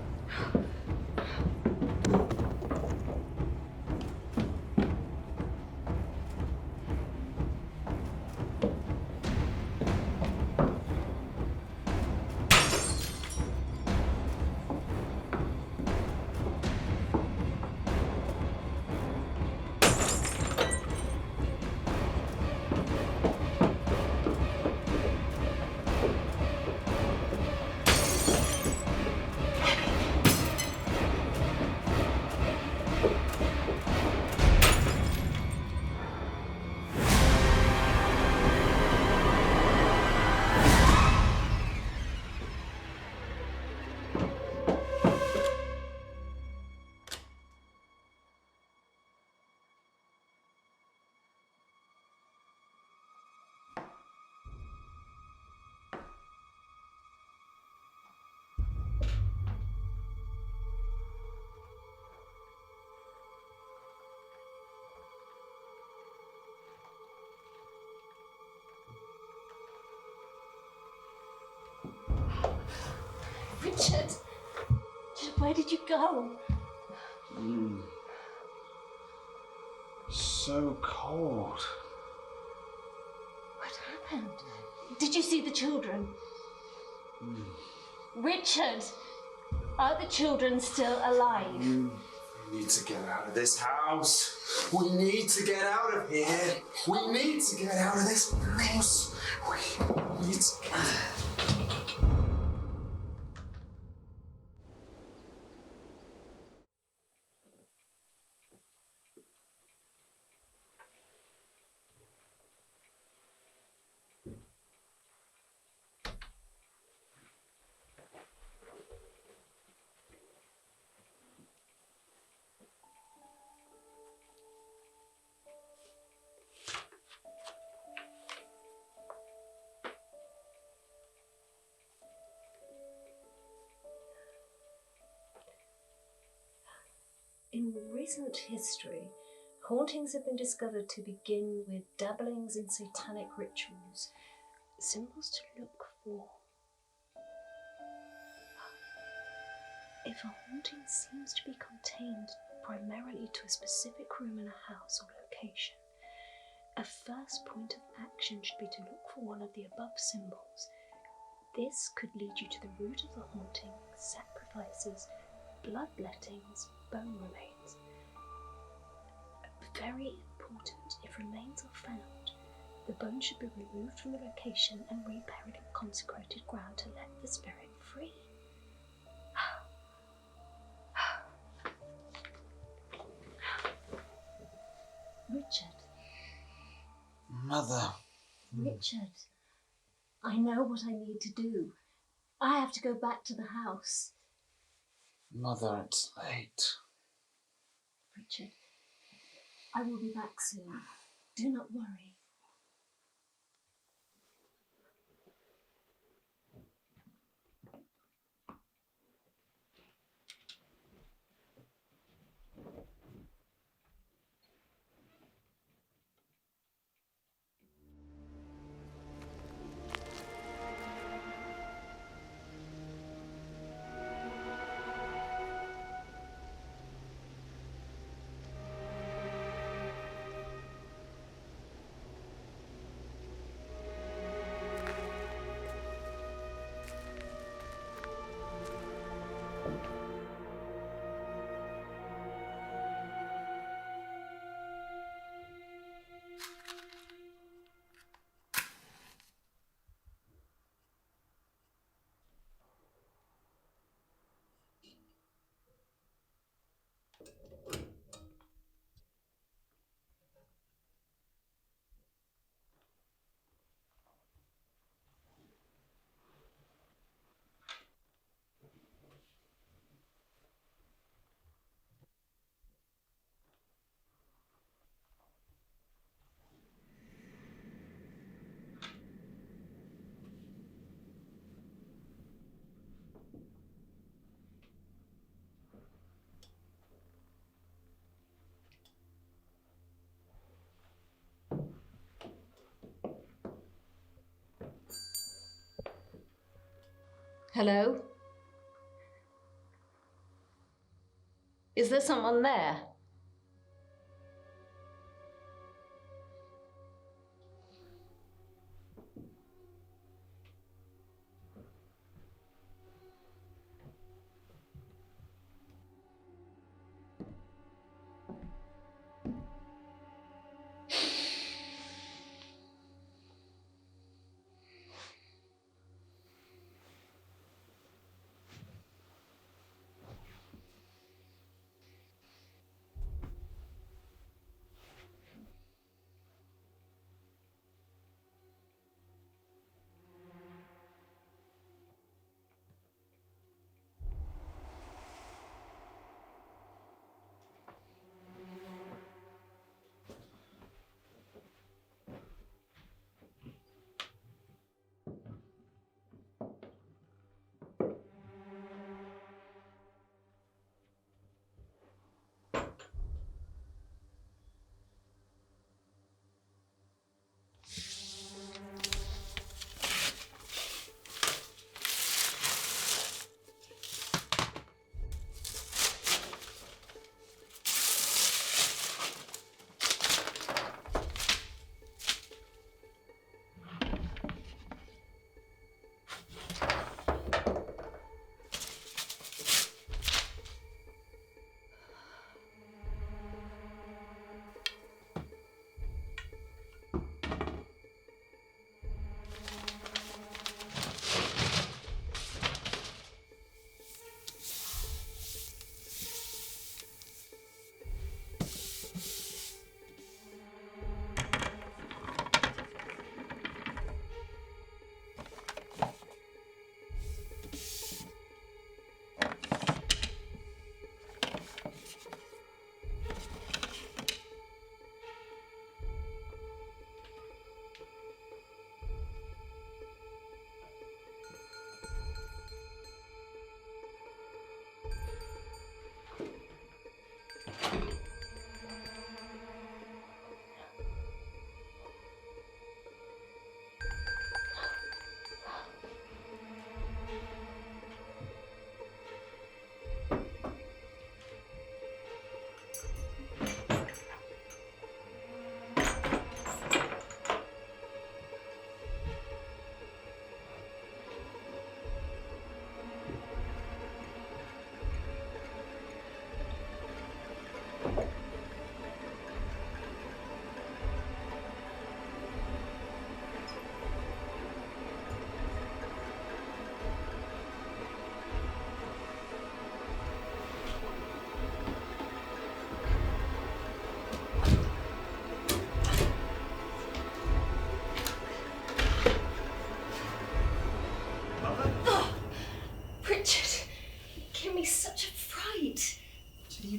Richard! Where did you go? So cold. What happened? Did you see the children? Richard! Are the children still alive? We need to get out of this house. We need to get out of here. We need to get out of this house. We need to get In recent history, hauntings have been discovered to begin with dabblings in satanic rituals, symbols to look for. If a haunting seems to be contained primarily to a specific room in a house or location, a first point of action should be to look for one of the above symbols. This could lead you to the root of the haunting, sacrifices, bloodlettings, bone remains. Very important, if remains are found, the bone should be removed from the location and reburied in consecrated ground to let the spirit free. Richard. Mother. Richard. I know what I need to do. I have to go back to the house. Mother, it's late. Richard, I will be back soon. Do not worry. Hello? Is there someone there?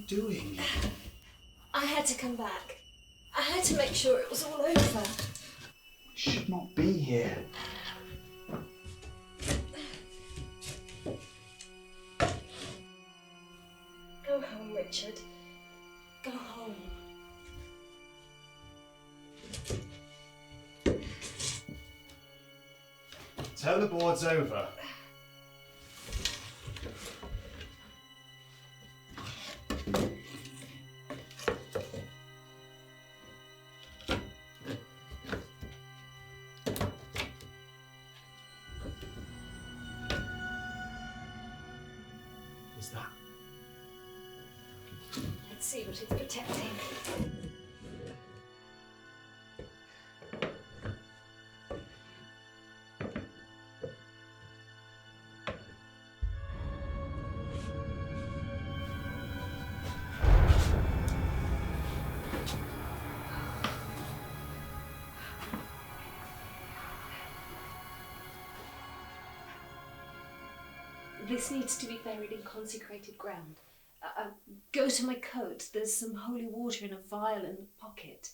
Doing? I had to come back. I had to make sure it was all over. We should not be here. Go home, Richard. Go home. Tell the board's over. Let's see what it's protecting. This needs to be buried in consecrated ground. Go to my coat. There's some holy water in a vial in the pocket.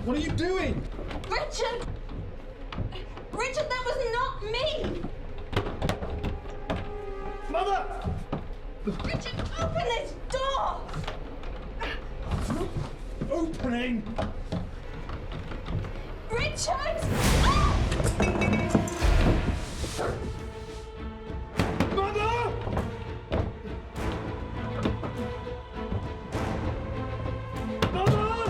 What are you doing? Richard! Richard, that was not me! Mother! Richard, open this door! Opening! Richard! Mother! Mother!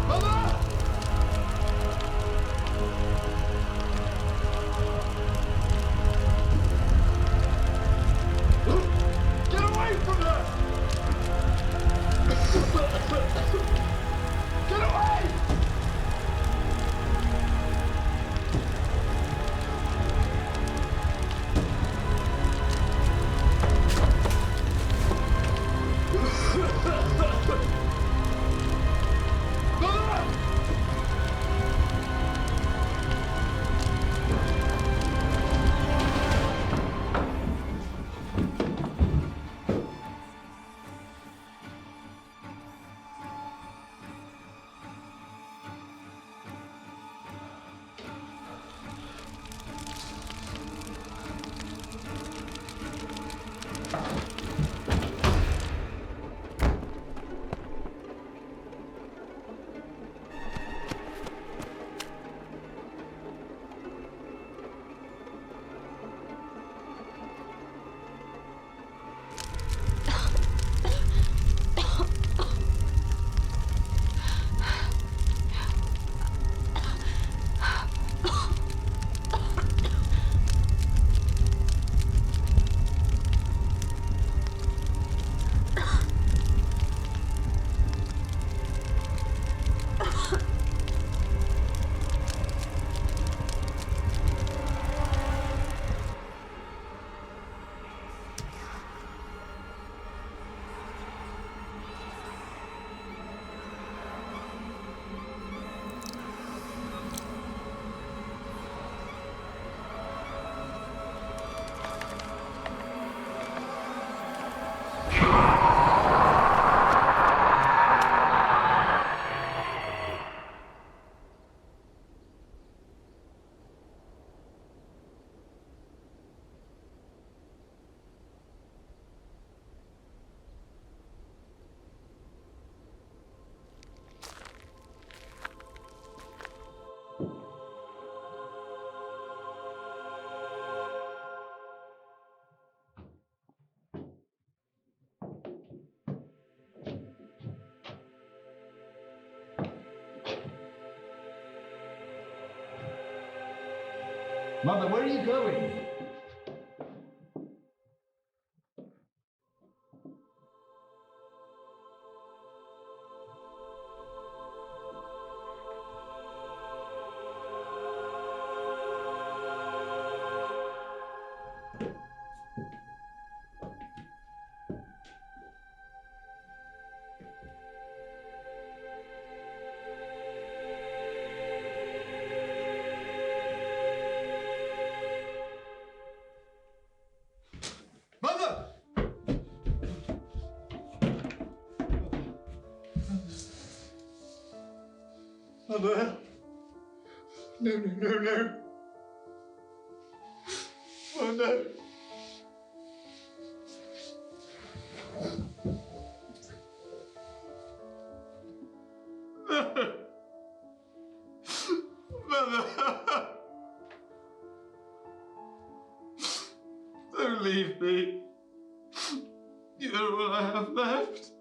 Mother! Get away from her! Get away! Mother! Mother, where are you going? Mother! Mother! No, no, no, no! Oh, no! Mother! Don't leave me. You're all I have left.